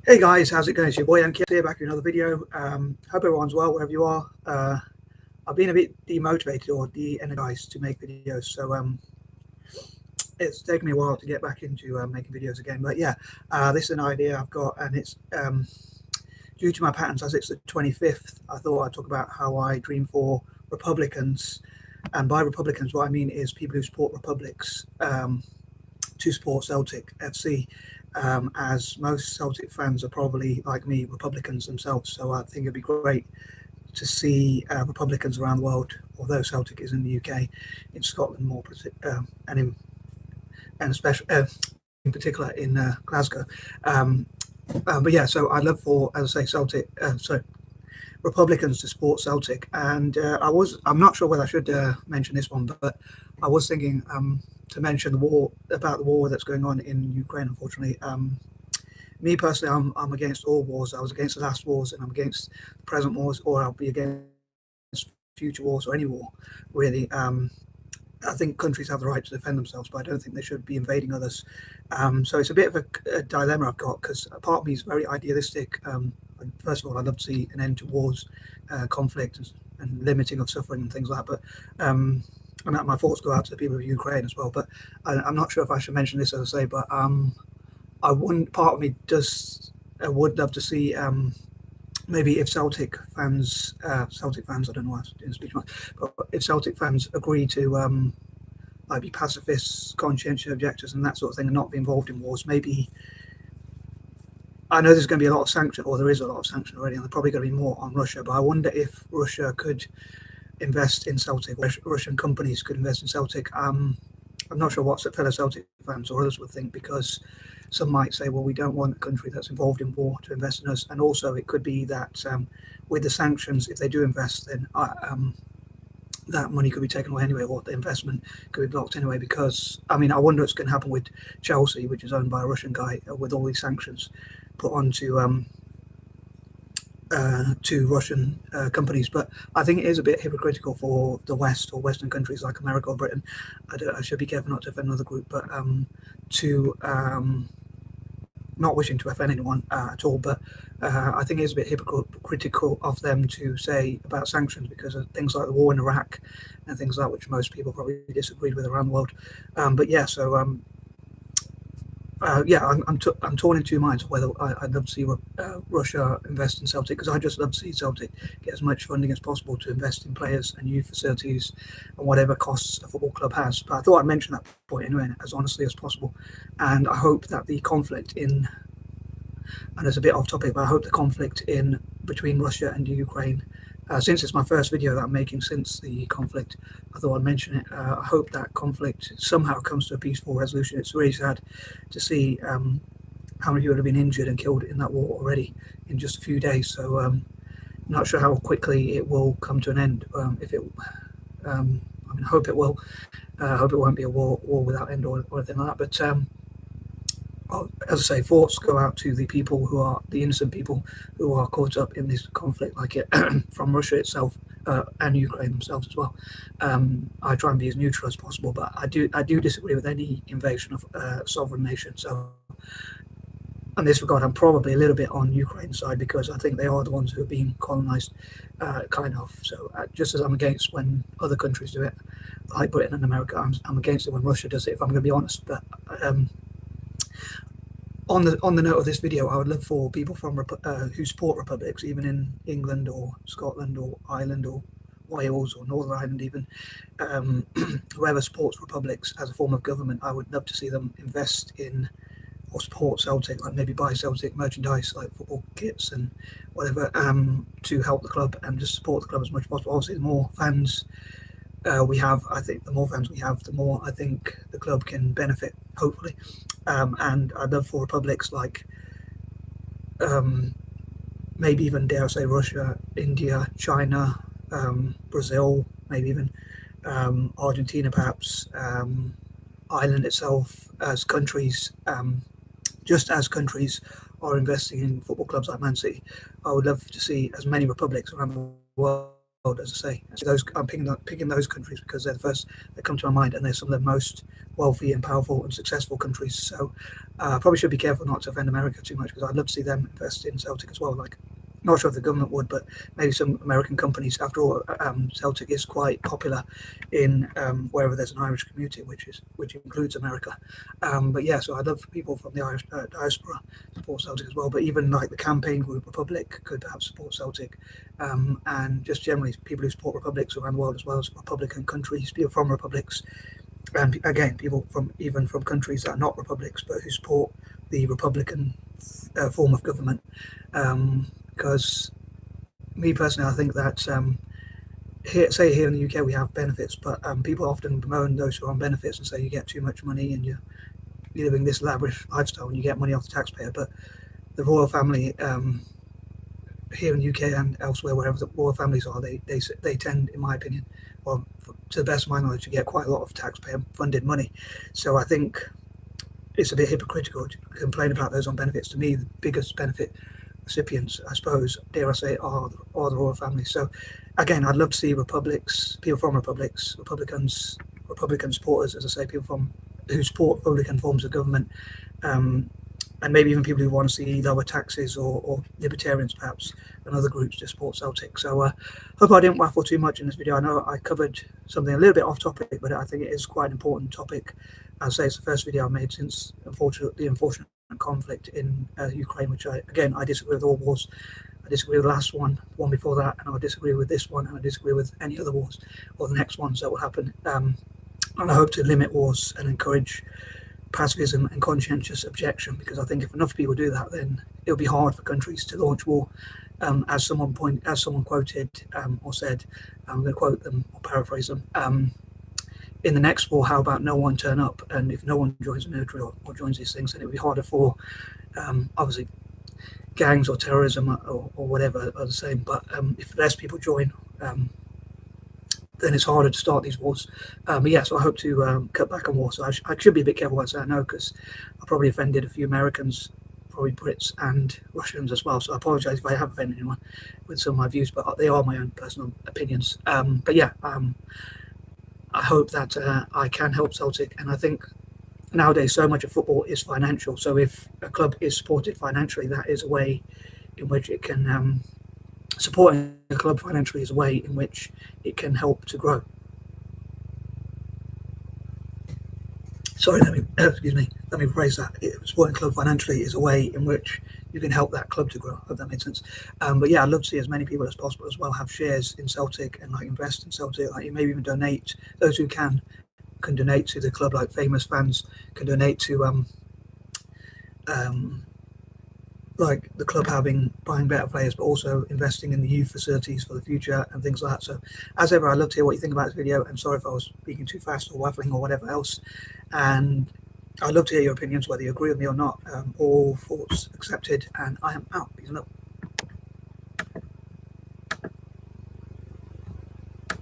Hey guys, how's it going? It's your boy M.K.S here, back with another video. Hope everyone's well wherever you are. I've been a bit demotivated or de-energized to make videos, so it's taken me a while to get back into making videos again. But yeah, this is an idea I've got, and it's due to my patterns. As it's the 25th, I thought I'd talk about how I dream for Republicans, and by Republicans, what I mean is people who support republics, to support Celtic FC. As most Celtic fans are probably, like me, Republicans themselves. So I think it'd be great to see Republicans around the world, although Celtic is in the UK, in Scotland more, and especially in particular in Glasgow. But yeah, so I'd love for, as I say, Republicans to support Celtic, and I'm not sure whether I should mention this one, but I was thinking to mention the war that's going on in Ukraine. Unfortunately, me personally, I'm against all wars. I was against the last wars, and I'm against the present wars, or I'll be against future wars or any war, really. I think countries have the right to defend themselves, but I don't think they should be invading others. So it's a bit of a dilemma I've got, because a part of me is very idealistic. First of all, I'd love to see an end to wars, conflict, and limiting of suffering and things like that. But my thoughts go out to the people of Ukraine as well. But I'm not sure if I should mention this, as I say. But part of me would love to see maybe if Celtic fans, I don't know why I didn't speak much, but if Celtic fans agree to like be pacifists, conscientious, objectors, and that sort of thing, and not be involved in wars, maybe. I know there's going to be a lot of sanction, or there is a lot of sanction already, and there's probably going to be more on Russia. But I wonder if Russia could invest in Celtic, or Russian companies could invest in Celtic. I'm not sure what fellow Celtic fans or others would think, because some might say, well, we don't want a country that's involved in war to invest in us. And also it could be that with the sanctions, if they do invest, then that money could be taken away anyway, or the investment could be blocked anyway. Because, I mean, I wonder what's going to happen with Chelsea, which is owned by a Russian guy, with all these sanctions put onto to Russian companies. But I think it is a bit hypocritical for the West or Western countries like America or Britain. I should be careful not to offend another group, but to not wishing to offend anyone at all, but I think it is a bit hypocritical of them to say about sanctions, because of things like the war in Iraq and things like that, which most people probably disagreed with around the world. But yeah, so I'm torn in two minds whether I'd love to see Russia invest in Celtic, because I just love to see Celtic get as much funding as possible to invest in players and youth facilities and whatever costs a football club has. But I thought I'd mention that point anyway, as honestly as possible. And I hope that the conflict and it's a bit off topic, but I hope the conflict between Russia and Ukraine, since it's my first video that I'm making since the conflict, I thought I'd mention it. I hope that conflict somehow comes to a peaceful resolution. It's really sad to see how many people have been injured and killed in that war already in just a few days. So I'm not sure how quickly it will come to an end. I hope it will. I hope it won't be a war without end or anything like that. But as I say, thoughts go out to the people who are the innocent people who are caught up in this conflict, like it from Russia itself and Ukraine themselves as well. I try and be as neutral as possible, but I do disagree with any invasion of a sovereign nation. So, in this regard, I'm probably a little bit on Ukraine's side, because I think they are the ones who are being colonized, kind of. So, just as I'm against when other countries do it, like Britain and America, I'm against it when Russia does it, if I'm going to be honest. But on the note of this video, I would love for people from who support republics, even in England or Scotland or Ireland or Wales or Northern Ireland, even whoever supports republics as a form of government, I would love to see them invest in or support Celtic, like maybe buy Celtic merchandise like football kits and whatever, to help the club and just support the club as much as possible. Obviously, the more fans we have, I think the more fans we have, the more I think the club can benefit, hopefully. And I'd love for republics like maybe even, dare I say, Russia, India, China, Brazil, maybe even Argentina, perhaps, Ireland itself, as countries, just as countries are investing in football clubs like Man City. I would love to see as many republics around the world as I say. So I'm picking those countries because they're the first that come to my mind, and they're some of the most wealthy and powerful and successful countries. So I probably should be careful not to offend America too much, because I'd love to see them invest in Celtic as well. Like, not sure if the government would, but maybe some American companies. After all, Celtic is quite popular in wherever there's an Irish community, which includes America. But yeah, so I'd love for people from the Irish diaspora support Celtic as well. But even like the campaign group Republic could perhaps support Celtic, and just generally people who support republics around the world, as well as Republican countries, people from republics, and again people even from countries that are not republics but who support the Republican form of government. Because me personally, I think that here in the UK we have benefits, but people often bemoan those who are on benefits and say you get too much money and you're living this lavish lifestyle and you get money off the taxpayer. But the royal family here in the UK and elsewhere, wherever the royal families are, they tend, in my opinion, or to the best of my knowledge, to get quite a lot of taxpayer-funded money. So I think it's a bit hypocritical to complain about those on benefits. To me, the biggest benefit recipients, I suppose, dare I say, are the royal family. So again, I'd love to see republics, people from republics, Republican supporters, as I say, people who support Republican forms of government, and maybe even people who want to see lower taxes, or libertarians perhaps, and other groups to support Celtic. So hope I didn't waffle too much in this video. I know I covered something a little bit off topic, but I think it is quite an important topic. I'll say it's the first video I've made since the unfortunate conflict in Ukraine, which I disagree with all wars. I disagree with the last one before that, and I disagree with this one, and I disagree with any other wars or the next ones that will happen. And I hope to limit wars and encourage pacifism and conscientious objection, because I think if enough people do that, then it'll be hard for countries to launch war. As someone quoted or said, I'm going to quote them or paraphrase them. In the next war, how about no one turn up? And if no one joins the military or joins these things, then it would be harder for, obviously, gangs or terrorism or whatever are the same. But if less people join, then it's harder to start these wars. But yeah, so I hope to cut back on war. So I should be a bit careful what I say, I know, because I probably offended a few Americans, probably Brits and Russians as well. So I apologize if I have offended anyone with some of my views, but they are my own personal opinions. But yeah, I hope that I can help Celtic, and I think nowadays so much of football is financial. So if a club is supported financially, that is a way in which it can supporting a club financially is a way in which it can help to grow. Sorry, let me rephrase that. Supporting a club financially is a way in which you can help that club to grow. I hope that made sense. But yeah, I'd love to see as many people as possible as well have shares in Celtic and like invest in Celtic. Like, you maybe even donate. Those who can donate to the club. Like famous fans can donate to like the club buying better players, but also investing in the youth facilities for the future and things like that. So as ever, I'd love to hear what you think about this video, and sorry if I was speaking too fast or waffling or whatever else. And I'd love to hear your opinions, whether you agree with me or not. All thoughts accepted, and I am out. Peace and love.